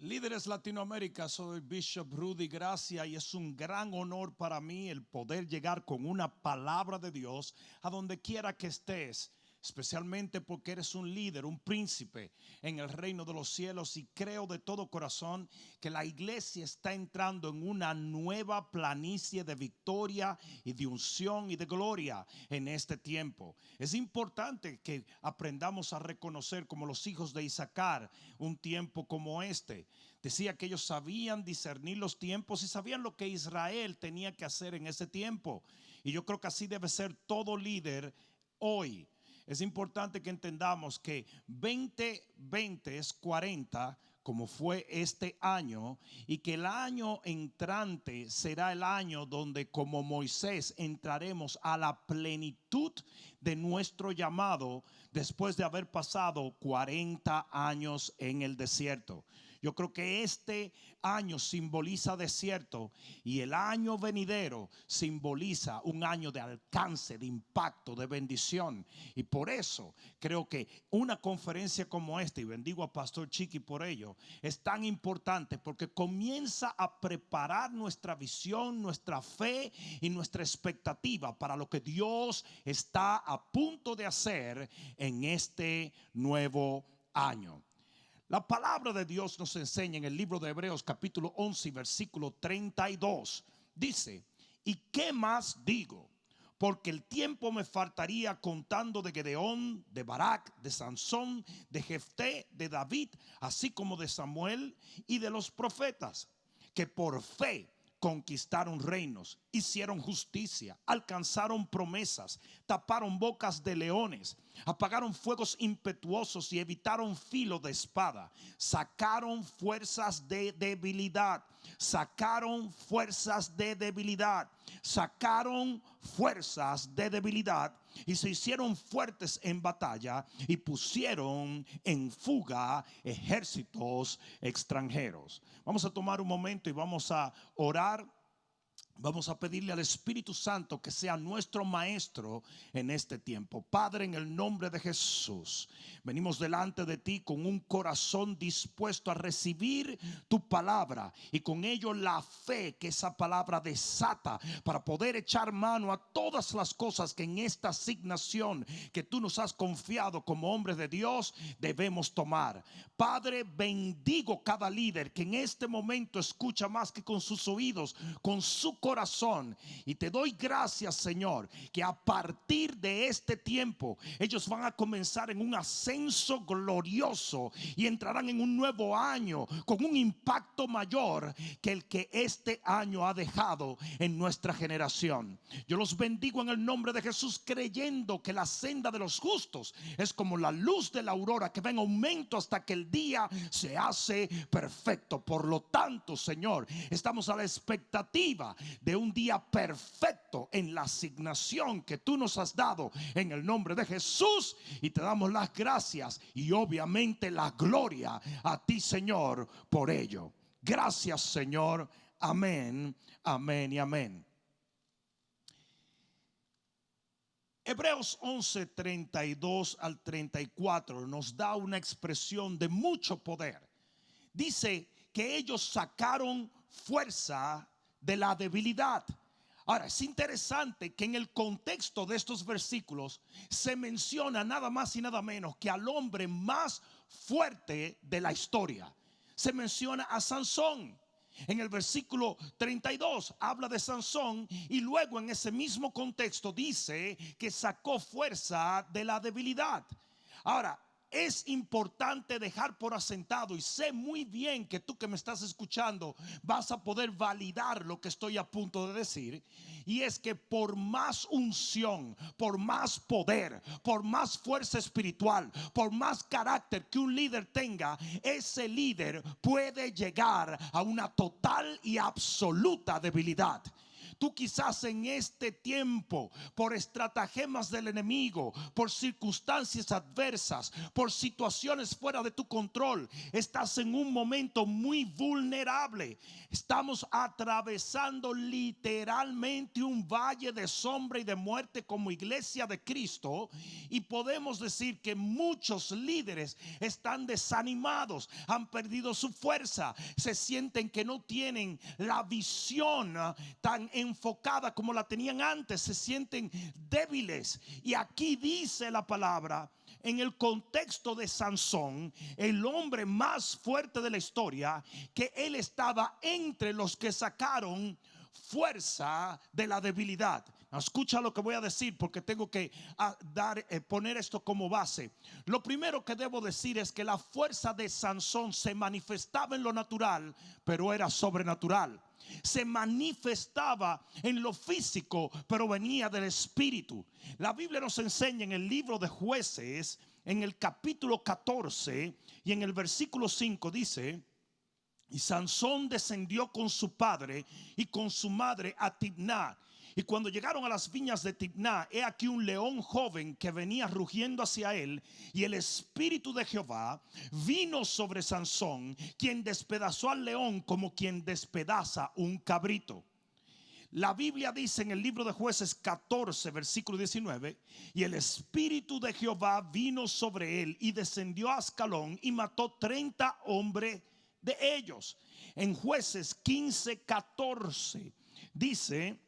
Líderes Latinoamérica, soy Bishop Rudy Gracia y es un gran honor para mí el poder llegar con una palabra de Dios a donde quiera que estés, especialmente porque eres un líder, un príncipe en el reino de los cielos, y creo de todo corazón que la iglesia está entrando en una nueva planicie de victoria y de unción y de gloria en este tiempo. Es importante que aprendamos a reconocer, como los hijos de Isaacar, un tiempo como este. Decía que ellos sabían discernir los tiempos y sabían lo que Israel tenía que hacer en ese tiempo. Y yo creo que así debe ser todo líder hoy. Es importante que entendamos que 2020 es 40, como fue este año, y que el año entrante será el año donde, como Moisés, entraremos a la plenitud de nuestro llamado después de haber pasado 40 años en el desierto. Yo creo que este año simboliza desierto y el año venidero simboliza un año de alcance, de impacto, de bendición. Y por eso creo que una conferencia como esta, y bendigo a Pastor Chiqui por ello, es tan importante porque comienza a preparar nuestra visión, nuestra fe y nuestra expectativa para lo que Dios está a punto de hacer en este nuevo año. La palabra de Dios nos enseña en el libro de Hebreos capítulo 11 versículo 32. Dice: ¿y qué más digo? Porque el tiempo me faltaría contando de Gedeón, de Barak, de Sansón, de Jefté, de David, así como de Samuel y de los profetas, que por fe conquistaron reinos, hicieron justicia, alcanzaron promesas, taparon bocas de leones, apagaron fuegos impetuosos y evitaron filo de espada, sacaron fuerzas de debilidad, sacaron fuerzas de debilidad, sacaron fuerzas de debilidad y se hicieron fuertes en batalla y pusieron en fuga ejércitos extranjeros. Vamos a tomar un momento y vamos a orar. Vamos a pedirle al Espíritu Santo que sea nuestro maestro en este tiempo. Padre, en el nombre de Jesús, venimos delante de ti con un corazón dispuesto a recibir tu palabra y con ello la fe que esa palabra desata para poder echar mano a todas las cosas que en esta asignación que tú nos has confiado como hombres de Dios debemos tomar. Padre, bendigo cada líder que en este momento escucha más que con sus oídos, con su corazón, y te doy gracias, Señor, que a partir de este tiempo ellos van a comenzar en un ascenso glorioso y entrarán en un nuevo año con un impacto mayor que el que este año ha dejado en nuestra generación. Yo los bendigo en el nombre de Jesús, creyendo que la senda de los justos es como la luz de la aurora que va en aumento hasta que el día se hace perfecto. Por lo tanto, Señor, estamos a la expectativa de un día perfecto en la asignación que tú nos has dado en el nombre de Jesús, y te damos las gracias y obviamente la gloria a ti, Señor, por ello. Gracias, Señor. Amén, amén y amén. Hebreos 11, 32 al 34 nos da una expresión de mucho poder. Dice que ellos sacaron fuerza de la debilidad. Ahora, es interesante que en el contexto de estos versículos se menciona nada más y nada menos que al hombre más fuerte de la historia. Se menciona a Sansón. En el versículo 32 habla de Sansón y luego en ese mismo contexto dice que sacó fuerza de la debilidad. Ahora, es importante dejar por asentado, y sé muy bien que tú que me estás escuchando vas a poder validar lo que estoy a punto de decir, y es que por más unción, por más poder, por más fuerza espiritual, por más carácter que un líder tenga, ese líder puede llegar a una total y absoluta debilidad. Tú quizás en este tiempo, por estratagemas del enemigo, por circunstancias adversas, por situaciones fuera de tu control, estás en un momento muy vulnerable. Estamos atravesando literalmente un valle de sombra y de muerte como iglesia de Cristo, y podemos decir que muchos líderes están desanimados, han perdido su fuerza, se sienten que no tienen la visión tan enfocada como la tenían antes, se sienten débiles. Y aquí dice la palabra, en el contexto de Sansón, el hombre más fuerte de la historia, que él estaba entre los que sacaron fuerza de la debilidad. Escucha lo que voy a decir, porque tengo que poner esto como base. Lo primero que debo decir es que la fuerza de Sansón se manifestaba en lo natural, pero era sobrenatural. Se manifestaba en lo físico, pero venía del espíritu. La Biblia nos enseña en el libro de Jueces, en el capítulo 14 y en el versículo 5 dice: y Sansón descendió con su padre y con su madre a Timná. Y cuando llegaron a las viñas de Timná, he aquí un león joven que venía rugiendo hacia él, y el espíritu de Jehová vino sobre Sansón, quien despedazó al león como quien despedaza un cabrito. La Biblia dice en el libro de Jueces 14, versículo 19: y el espíritu de Jehová vino sobre él y descendió a Ascalón y mató 30 hombres de ellos. En Jueces 15, 14 dice: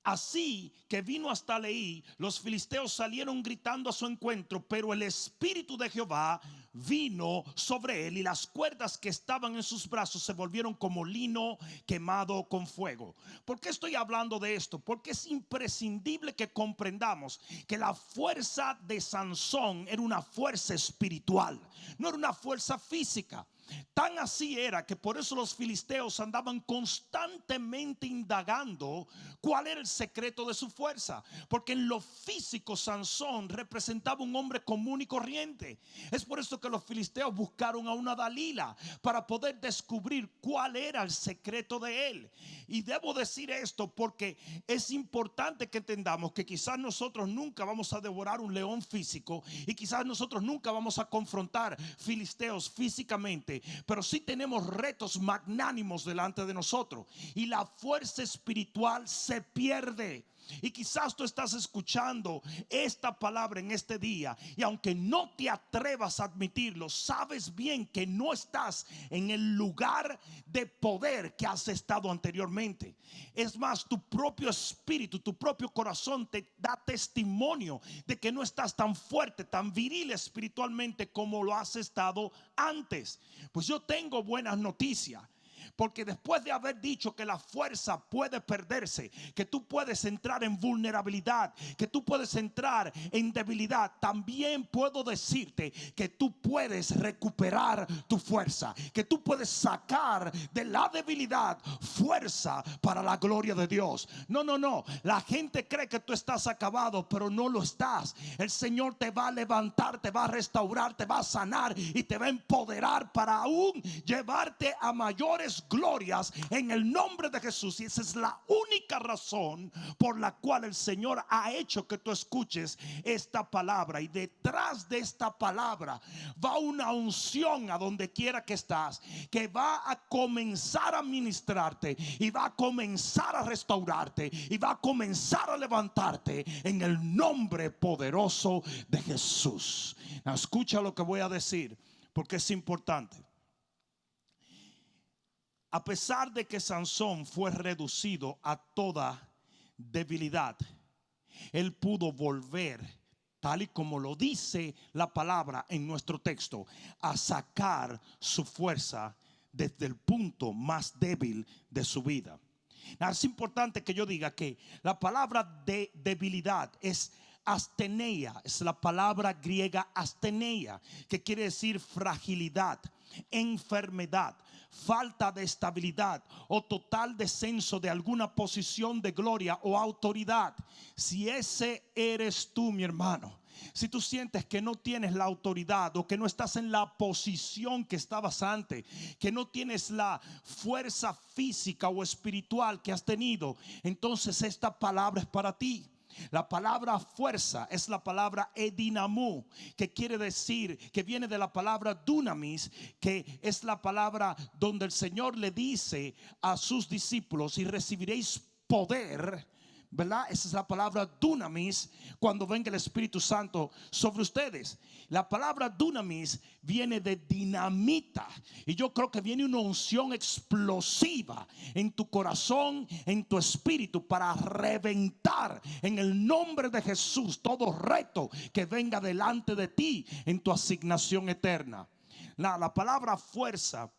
así que vino hasta Leí, los filisteos salieron gritando a su encuentro, pero el espíritu de Jehová vino sobre él, y las cuerdas que estaban en sus brazos se volvieron como lino quemado con fuego. ¿Por qué estoy hablando de esto? Porque es imprescindible que comprendamos que la fuerza de Sansón era una fuerza espiritual, no era una fuerza física. Tan así era que por eso los filisteos andaban constantemente indagando cuál era el secreto de su fuerza, porque en lo físico Sansón representaba un hombre común y corriente. Es por eso que los filisteos buscaron a una Dalila para poder descubrir cuál era el secreto de él. Y debo decir esto porque es importante que entendamos que quizás nosotros nunca vamos a devorar un león físico, y quizás nosotros nunca vamos a confrontar filisteos físicamente, pero sí tenemos retos magnánimos delante de nosotros, y la fuerza espiritual se pierde. Y quizás tú estás escuchando esta palabra en este día, y aunque no te atrevas a admitirlo, sabes bien que no estás en el lugar de poder que has estado anteriormente. Es más, tu propio espíritu, tu propio corazón te da testimonio de que no estás tan fuerte, tan viril espiritualmente como lo has estado antes. Pues yo tengo buenas noticias, porque después de haber dicho que la fuerza puede perderse, que tú puedes entrar en vulnerabilidad, que tú puedes entrar en debilidad, también puedo decirte que tú puedes recuperar tu fuerza, que tú puedes sacar de la debilidad fuerza para la gloria de Dios. No, la gente cree que tú estás acabado, pero no lo estás. El Señor te va a levantar, te va a restaurar, te va a sanar y te va a empoderar para aún llevarte a mayores glorias en el nombre de Jesús. Y esa es la única razón por la cual el Señor ha hecho que tú escuches esta palabra. Y detrás de esta palabra va una unción a donde quiera que estás, que va a comenzar a ministrarte, y va a comenzar a restaurarte, y va a comenzar a levantarte en el nombre poderoso de Jesús. Now, escucha lo que voy a decir, porque es importante. A pesar de que Sansón fue reducido a toda debilidad, él pudo volver, tal y como lo dice la palabra en nuestro texto, a sacar su fuerza desde el punto más débil de su vida. Es importante que yo diga que la palabra de debilidad es asteneia, es la palabra griega asteneia, que quiere decir fragilidad, enfermedad, falta de estabilidad o total descenso de alguna posición de gloria o autoridad. Si ese eres tú, mi hermano, si tú sientes que no tienes la autoridad o que no estás en la posición que estabas antes, que no tienes la fuerza física o espiritual que has tenido, entonces esta palabra es para ti. La palabra fuerza es la palabra edinamu, que quiere decir, que viene de la palabra dunamis, que es la palabra donde el Señor le dice a sus discípulos: y recibiréis poder, ¿verdad? Esa es la palabra dunamis, cuando venga el Espíritu Santo sobre ustedes. La palabra dunamis viene de dinamita, y yo creo que viene una unción explosiva en tu corazón, en tu espíritu, para reventar en el nombre de Jesús todo reto que venga delante de ti en tu asignación eterna. La palabra fuerza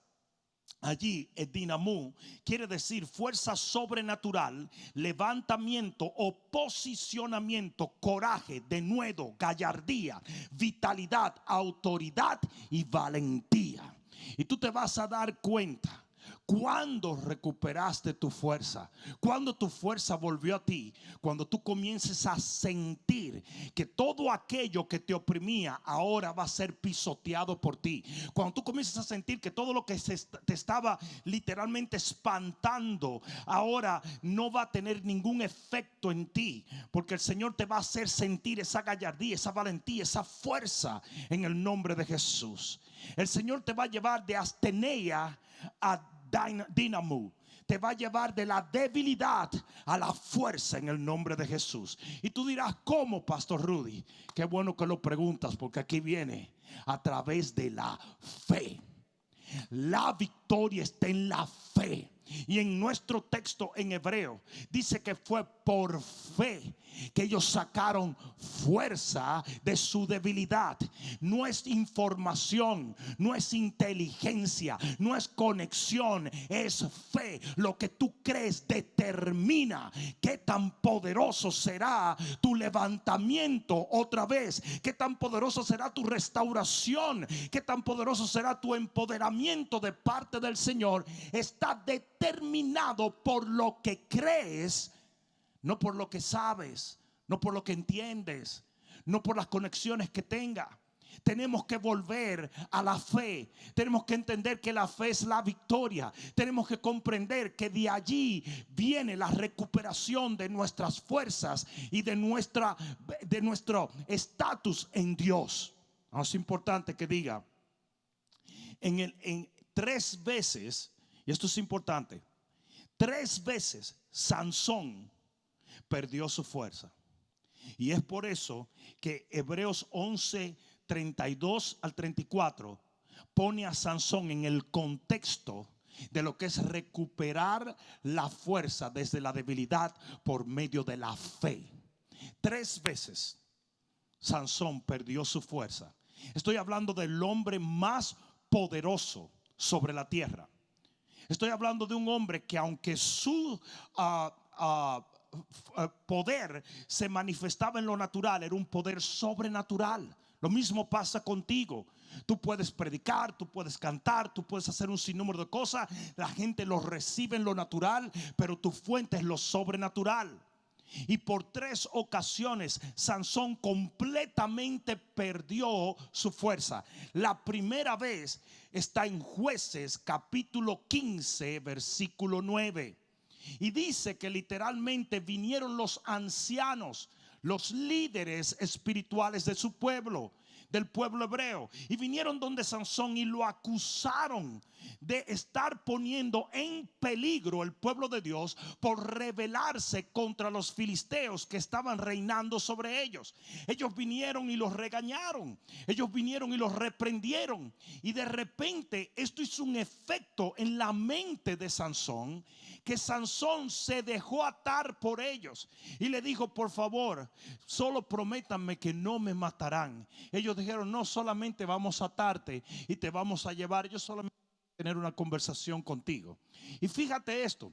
allí, el dinamú, quiere decir fuerza sobrenatural, levantamiento o posicionamiento, coraje, denuedo, gallardía, vitalidad, autoridad y valentía. Y tú te vas a dar cuenta cuando recuperaste tu fuerza, cuando tu fuerza volvió a ti, cuando tú comiences a sentir que todo aquello que te oprimía ahora va a ser pisoteado por ti, cuando tú comiences a sentir que todo lo que te estaba literalmente espantando ahora no va a tener ningún efecto en ti, porque el Señor te va a hacer sentir esa gallardía, esa valentía, esa fuerza en el nombre de Jesús. El Señor te va a llevar de astenea a dinamú. Te va a llevar de la debilidad a la fuerza en el nombre de Jesús. Y tú dirás: ¿cómo, Pastor Rudy? Qué bueno que lo preguntas, porque aquí viene a través de la fe. La victoria está en la fe. Y en nuestro texto en hebreo dice que fue por fe que ellos sacaron fuerza de su debilidad. No es información, no es inteligencia, no es conexión, es fe. Lo que tú crees determina qué tan poderoso será tu levantamiento otra vez, qué tan poderoso será tu restauración, qué tan poderoso será tu empoderamiento de parte del Señor. Está determinado por lo que crees, no por lo que sabes, no por lo que entiendes, no por las conexiones que tenga. Tenemos que volver a la fe. Tenemos que entender que la fe es la victoria. Tenemos que comprender que de allí viene la recuperación de nuestras fuerzas y de nuestro estatus en Dios. Es importante que diga en 3 veces, y esto es importante, 3 veces Sansón perdió su fuerza. Y es por eso que Hebreos 11, 32 al 34 pone a Sansón en el contexto de lo que es recuperar la fuerza desde la debilidad por medio de la fe. 3 veces Sansón perdió su fuerza. Estoy hablando del hombre más poderoso sobre la tierra. Estoy hablando de un hombre que, aunque su poder se manifestaba en lo natural, era un poder sobrenatural. Lo mismo pasa contigo. Tú puedes predicar, tú puedes cantar, tú puedes hacer un sinnúmero de cosas. La gente lo recibe en lo natural, pero tu fuente es lo sobrenatural. Y por 3 ocasiones Sansón completamente perdió su fuerza. La primera vez está en Jueces capítulo 15 versículo 9. Y dice que literalmente vinieron los ancianos, los líderes espirituales de su pueblo, del pueblo hebreo, y vinieron donde Sansón y lo acusaron de estar poniendo en peligro el pueblo de Dios por rebelarse contra los filisteos que estaban reinando sobre ellos. Ellos vinieron y los regañaron, ellos vinieron y los reprendieron, y de repente esto hizo un efecto en la mente de Sansón, que Sansón se dejó atar por ellos y le dijo: por favor, solo prométanme que no me matarán. Ellos dijeron: no, solamente vamos a atarte y te vamos a llevar. Yo solamente voy a tener una conversación contigo. Y fíjate esto: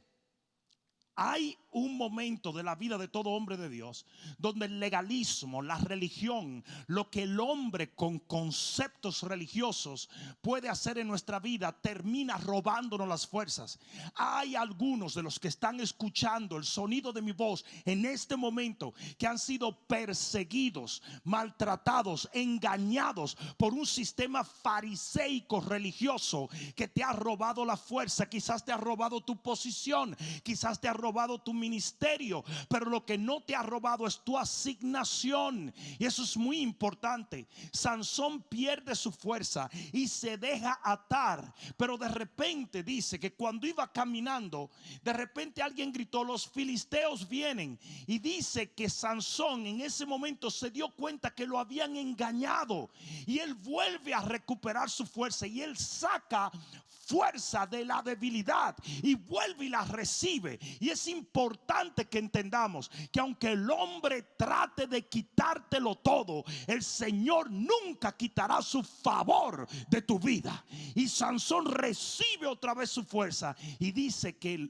Hay un momento de la vida de todo hombre de Dios donde el legalismo, la religión, lo que el hombre con conceptos religiosos puede hacer en nuestra vida, termina robándonos las fuerzas. Hay algunos de los que están escuchando el sonido de mi voz en este momento que han sido perseguidos, maltratados, engañados por un sistema fariseico religioso que te ha robado la fuerza. Quizás te ha robado tu posición, quizás te ha robado tu ministerio, pero lo que no te ha robado es tu asignación, y eso es muy importante. Sansón pierde su fuerza y se deja atar, pero de repente dice que cuando iba caminando, de repente alguien gritó: los filisteos vienen. Y dice que Sansón en ese momento se dio cuenta que lo habían engañado, y él vuelve a recuperar su fuerza, y él saca fuerza de la debilidad y vuelve y la recibe. Y es importante que entendamos que aunque el hombre trate de quitártelo todo, el Señor nunca quitará su favor de tu vida. Y Sansón recibe otra vez su fuerza, y dice que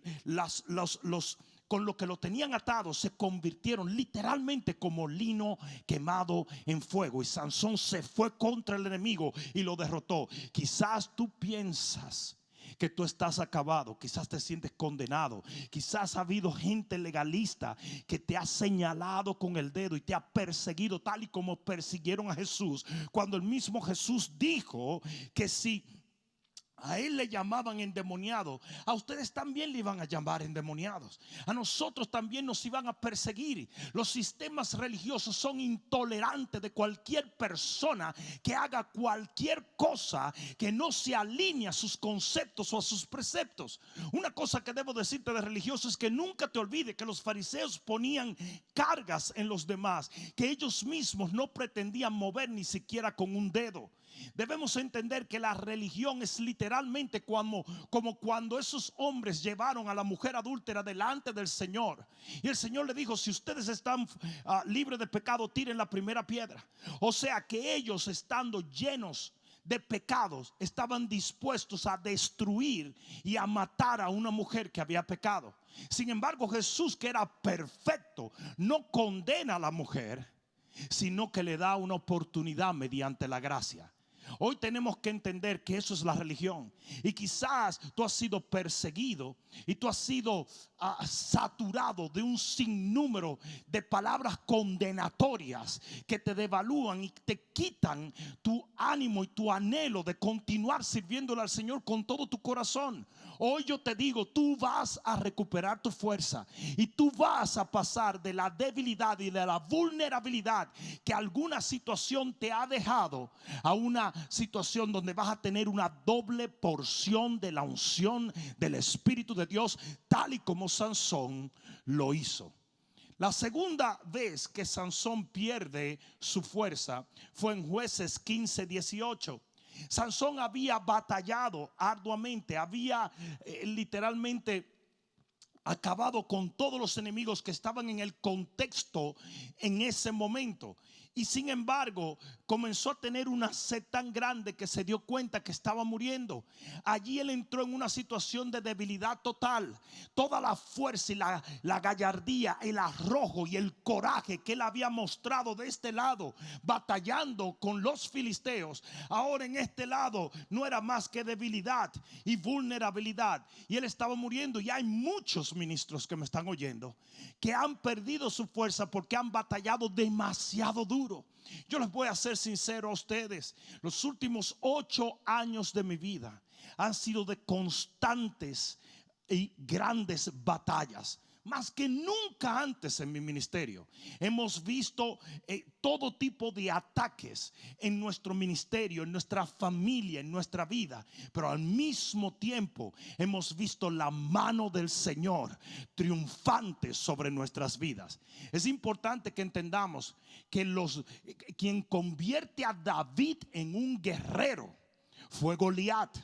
con lo que lo tenían atado se convirtieron literalmente como lino quemado en fuego. Y Sansón se fue contra el enemigo y lo derrotó. Quizás tú piensas que tú estás acabado, quizás te sientes condenado, quizás ha habido gente legalista que te ha señalado con el dedo y te ha perseguido, tal y como persiguieron a Jesús, cuando el mismo Jesús dijo que si a él le llamaban endemoniado, a ustedes también le iban a llamar endemoniados. A nosotros también nos iban a perseguir. Los sistemas religiosos son intolerantes de cualquier persona que haga cualquier cosa que no se alinee a sus conceptos o a sus preceptos. Una cosa que debo decirte de religioso es que nunca te olvides que los fariseos ponían cargas en los demás que ellos mismos no pretendían mover ni siquiera con un dedo. Debemos entender que la religión es literalmente como cuando esos hombres llevaron a la mujer adúltera delante del Señor, y el Señor le dijo: si ustedes están libres de pecado, tiren la primera piedra. O sea que ellos, estando llenos de pecados, estaban dispuestos a destruir y a matar a una mujer que había pecado. Sin embargo, Jesús, que era perfecto, no condena a la mujer, sino que le da una oportunidad mediante la gracia. Hoy tenemos que entender que eso es la religión. Y quizás tú has sido perseguido y tú has sido saturado de un sinnúmero de palabras condenatorias que te devalúan y te quitan tu ánimo y tu anhelo de continuar sirviéndole al Señor con todo tu corazón. Hoy yo te digo, tú vas a recuperar tu fuerza y tú vas a pasar de la debilidad y de la vulnerabilidad que alguna situación te ha dejado a una situación donde vas a tener una doble porción de la unción del Espíritu de Dios, tal y como Sansón lo hizo. La segunda vez que Sansón pierde su fuerza fue en Jueces 15:18. Sansón había batallado arduamente, había literalmente acabado con todos los enemigos que estaban en el contexto en ese momento. Y sin embargo comenzó a tener una sed tan grande que se dio cuenta que estaba muriendo. Allí él entró en una situación de debilidad total. Toda la fuerza y la gallardía, el arrojo y el coraje que él había mostrado de este lado batallando con los filisteos, ahora en este lado no era más que debilidad y vulnerabilidad. Y él estaba muriendo. Y hay muchos ministros que me están oyendo que han perdido su fuerza porque han batallado demasiado duro. Yo les voy a ser sincero a ustedes: los últimos 8 años de mi vida han sido de constantes y grandes batallas, más que nunca antes en mi ministerio. Hemos visto todo tipo de ataques en nuestro ministerio, en nuestra familia, en nuestra vida, pero al mismo tiempo hemos visto la mano del Señor triunfante sobre nuestras vidas. Es importante que entendamos que quien convierte a David en un guerrero fue Goliat.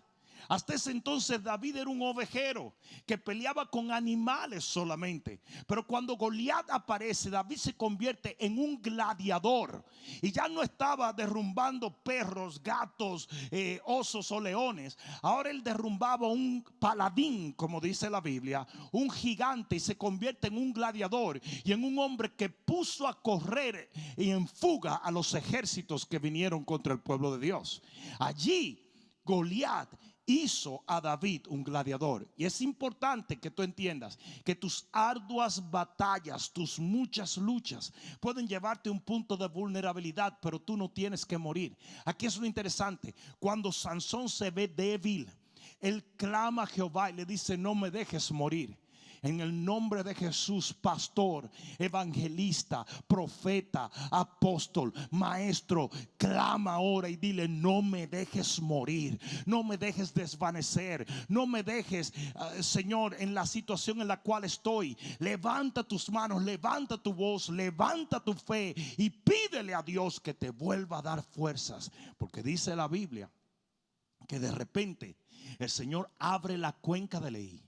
Hasta ese entonces David era un ovejero que peleaba con animales solamente. Pero cuando Goliat aparece, David se convierte en un gladiador. Y ya no estaba derrumbando perros, gatos, osos o leones. Ahora él derrumbaba un paladín, como dice la Biblia, un gigante, y se convierte en un gladiador y en un hombre que puso a correr y en fuga a los ejércitos que vinieron contra el pueblo de Dios. Allí Goliat hizo a David un gladiador. Y es importante que tú entiendas que tus arduas batallas, tus muchas luchas pueden llevarte a un punto de vulnerabilidad, pero tú no tienes que morir. Aquí es lo interesante: cuando Sansón se ve débil, él clama a Jehová y le dice: no me dejes morir. En el nombre de Jesús, pastor, evangelista, profeta, apóstol, maestro, clama ahora y dile: no me dejes morir, no me dejes desvanecer, no me dejes, Señor, en la situación en la cual estoy. Levanta tus manos, levanta tu voz, levanta tu fe y pídele a Dios que te vuelva a dar fuerzas. Porque dice la Biblia que de repente el Señor abre la cuenca de Leví.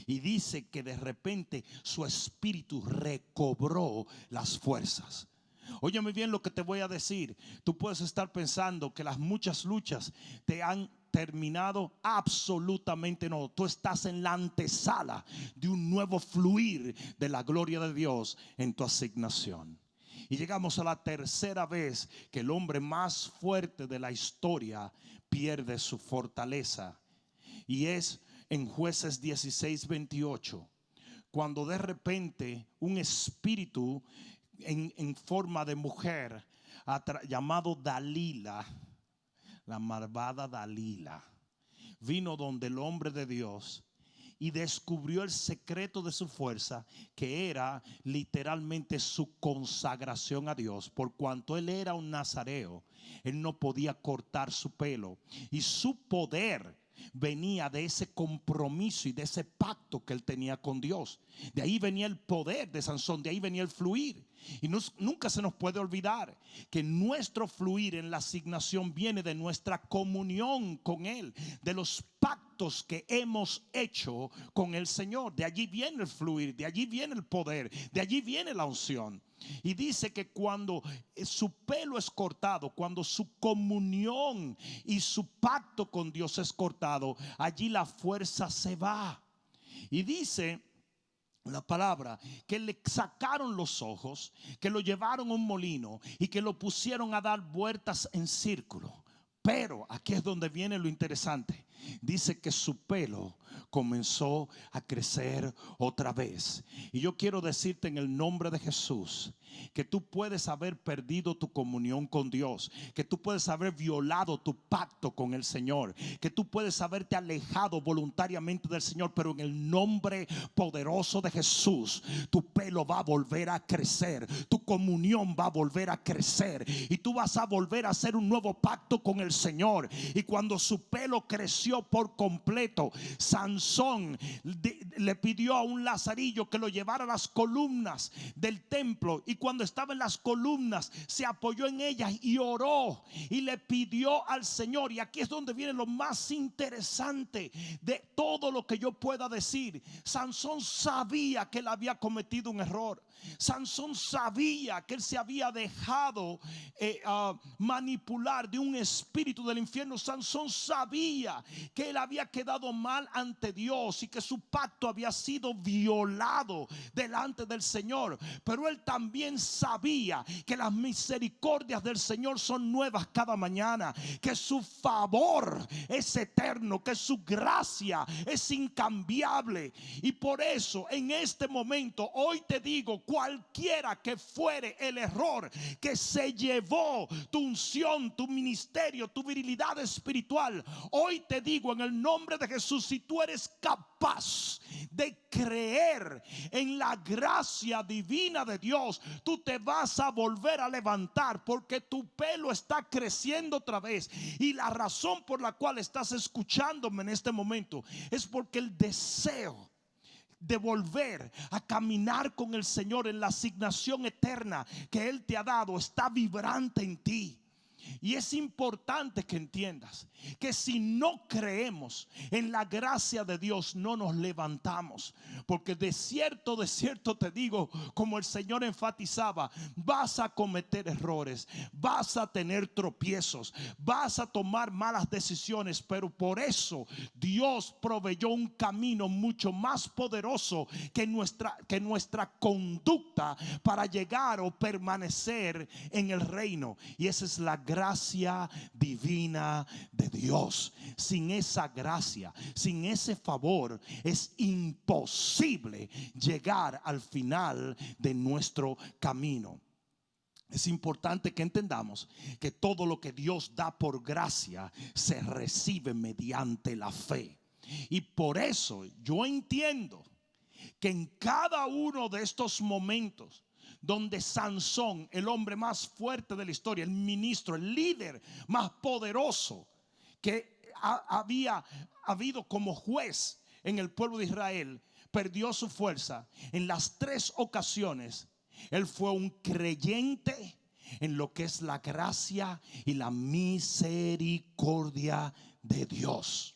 Y dice que de repente su espíritu recobró las fuerzas. Óyeme bien lo que te voy a decir. Tú puedes estar pensando que las muchas luchas te han terminado. Absolutamente no. Tú estás en la antesala de un nuevo fluir de la gloria de Dios en tu asignación. Y llegamos a la tercera vez que el hombre más fuerte de la historia pierde su fortaleza. Y es en Jueces 16:28, cuando de repente un espíritu en forma de mujer llamado Dalila, la malvada Dalila, vino donde el hombre de Dios y descubrió el secreto de su fuerza, que era literalmente su consagración a Dios. Por cuanto él era un nazareo, él no podía cortar su pelo, y su poder venía de ese compromiso y de ese pacto que él tenía con Dios. De ahí venía el poder de Sansón, de ahí venía el fluir. Y nunca se nos puede olvidar que nuestro fluir en la asignación viene de nuestra comunión con Él, de los pactos que hemos hecho con el Señor. De allí viene el fluir, de allí viene el poder, de allí viene la unción. Y dice que cuando su pelo es cortado, cuando su comunión y su pacto con Dios es cortado, allí la fuerza se va. Y dice la palabra que le sacaron los ojos, que lo llevaron a un molino y que lo pusieron a dar vueltas en círculo. Pero aquí es donde viene lo interesante. Dice que su pelo comenzó a crecer otra vez. Y yo quiero decirte en el nombre de Jesús que tú puedes haber perdido tu comunión con Dios, que tú puedes haber violado tu pacto con el Señor, que tú puedes haberte alejado voluntariamente del Señor, pero en el nombre poderoso de Jesús tu pelo va a volver a crecer, tu comunión va a volver a crecer y tú vas a volver a hacer un nuevo pacto con el Señor. Y cuando su pelo creció por completo, Sansón le pidió a un lazarillo que lo llevara a las columnas del templo, y cuando estaba en las columnas se apoyó en ellas y oró y le pidió al Señor. Y aquí es donde viene lo más interesante de todo lo que yo pueda decir. Sansón sabía que él había cometido un error. Sansón sabía que él se había dejado manipular de un espíritu del infierno. Sansón sabía que él había quedado mal ante Dios y que su pacto había sido violado delante del Señor. Pero él también sabía que las misericordias del Señor son nuevas cada mañana, que su favor es eterno, que su gracia es incambiable. Y por eso en este momento hoy te digo, cualquiera que fuere el error que se llevó tu unción, tu ministerio, tu virilidad espiritual, hoy te digo en el nombre de Jesús, si tú eres capaz de creer en la gracia divina de Dios, tú te vas a volver a levantar, porque tu pelo está creciendo otra vez. Y la razón por la cual estás escuchándome en este momento es porque el deseo de volver a caminar con el Señor en la asignación eterna que Él te ha dado está vibrante en ti. Y es importante que entiendas que si no creemos en la gracia de Dios, no nos levantamos. Porque de cierto te digo, como el Señor enfatizaba, vas a cometer errores, vas a tener tropiezos, vas a tomar malas decisiones. Pero por eso Dios proveyó un camino mucho más poderoso que nuestra conducta para llegar o permanecer en el reino. Y esa es la gracia divina de Dios. Sin esa gracia, sin ese favor, es imposible llegar al final de nuestro camino. Es importante que entendamos que todo lo que Dios da por gracia se recibe mediante la fe. Y por eso yo entiendo que en cada uno de estos momentos donde Sansón, el hombre más fuerte de la historia, el ministro, el líder más poderoso que había habido como juez en el pueblo de Israel, perdió su fuerza, en las 3 ocasiones él fue un creyente en lo que es la gracia y la misericordia de Dios.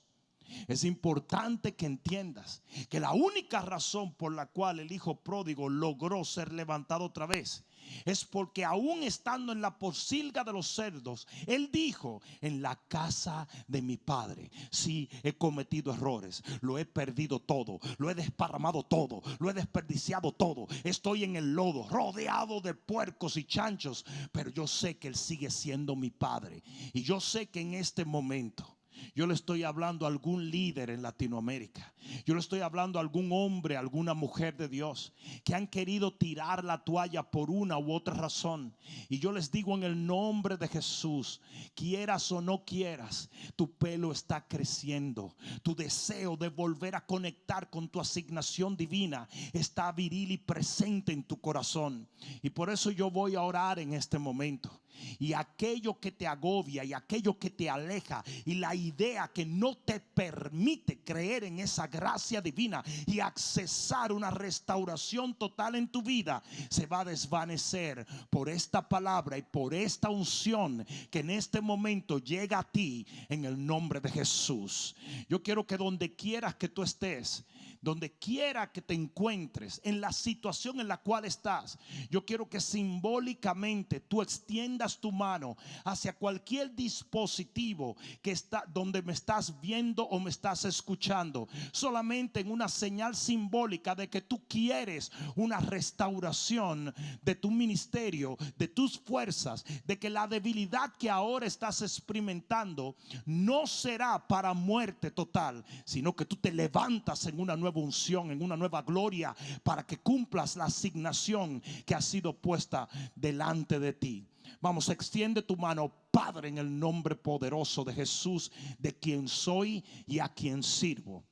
Es importante que entiendas que la única razón por la cual el hijo pródigo logró ser levantado otra vez es porque, aún estando en la pocilga de los cerdos, él dijo: en la casa de mi padre sí he cometido errores, lo he perdido todo, lo he desparramado todo, lo he desperdiciado todo, estoy en el lodo, rodeado de puercos y chanchos, pero yo sé que él sigue siendo mi padre. Y yo sé que en este momento yo le estoy hablando a algún líder en Latinoamérica. Yo le estoy hablando a algún hombre, a alguna mujer de Dios que han querido tirar la toalla por una u otra razón. Y yo les digo en el nombre de Jesús, quieras o no quieras, tu pelo está creciendo. Tu deseo de volver a conectar con tu asignación divina está viril y presente en tu corazón. Y por eso yo voy a orar en este momento. Y aquello que te agobia y aquello que te aleja y la idea que no te permite creer en esa gracia divina y accesar una restauración total en tu vida, se va a desvanecer por esta palabra y por esta unción que en este momento llega a ti en el nombre de Jesús. Yo quiero que donde quieras que tú estés, donde quiera que te encuentres, en la situación en la cual estás, yo quiero que simbólicamente tú extiendas tu mano hacia cualquier dispositivo que está, donde me estás viendo o me estás escuchando, solamente en una señal simbólica de que tú quieres una restauración de tu ministerio, de tus fuerzas, de que la debilidad que ahora estás experimentando no será para muerte total, sino que tú te levantas en una nueva unción, en una nueva gloria, para que cumplas la asignación que ha sido puesta delante de ti. Vamos, extiende tu mano. Padre, en el nombre poderoso de Jesús, de quien soy y a quien sirvo,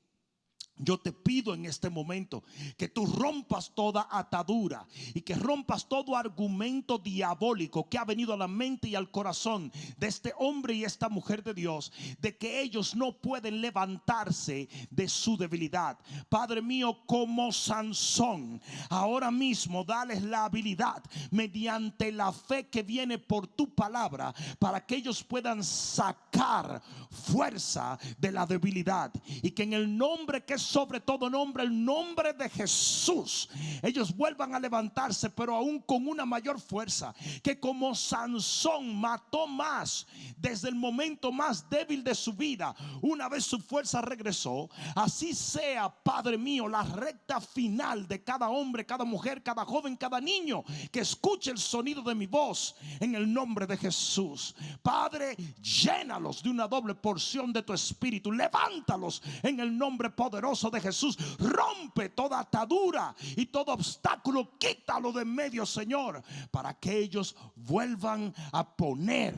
yo te pido en este momento que tú rompas toda atadura y que rompas todo argumento diabólico que ha venido a la mente y al corazón de este hombre y esta mujer de Dios, de que ellos no pueden levantarse de su debilidad. Padre mío, como Sansón, ahora mismo dales la habilidad mediante la fe que viene por tu palabra, para que ellos puedan sacar fuerza de la debilidad, y que en el nombre que sobre todo nombre, el nombre de Jesús, ellos vuelvan a levantarse, pero aún con una mayor fuerza, que como Sansón mató más desde el momento más débil de su vida, una vez su fuerza regresó, así sea, Padre mío, la recta final de cada hombre, cada mujer, cada joven, cada niño que escuche el sonido de mi voz, en el nombre de Jesús. Padre, llénalos de una doble porción de tu espíritu, levántalos en el nombre poderoso de Jesús. Rompe toda atadura y todo obstáculo, quítalo de en medio, Señor, para que ellos vuelvan a poner,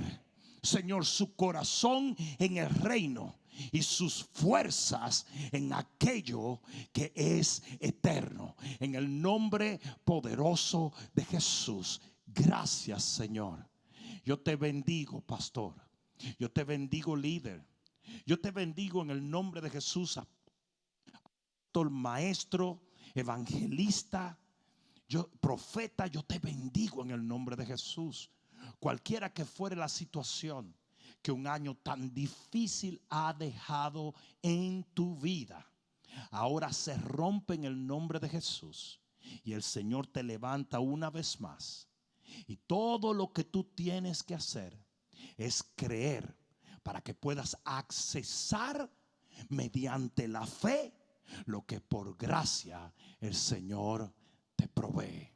Señor, su corazón en el reino y sus fuerzas en aquello que es eterno, en el nombre poderoso de Jesús. Gracias, Señor. Yo te bendigo, pastor. Yo te bendigo, líder. Yo te bendigo en el nombre de Jesús, maestro, evangelista, profeta. Yo te bendigo en el nombre de Jesús. Cualquiera que fuere la situación que un año tan difícil ha dejado en tu vida, ahora se rompe en el nombre de Jesús y el Señor te levanta una vez más. Y todo lo que tú tienes que hacer es creer para que puedas accesar mediante la fe lo que por gracia el Señor te provee.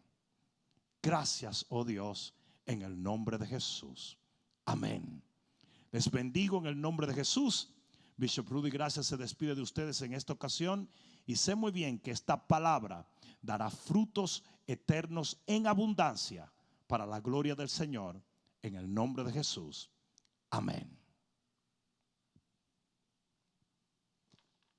Gracias, oh Dios, en el nombre de Jesús. Amén. Les bendigo en el nombre de Jesús. Bishop Rudy Gracia se despide de ustedes en esta ocasión y sé muy bien que esta palabra dará frutos eternos en abundancia para la gloria del Señor, en el nombre de Jesús. Amén.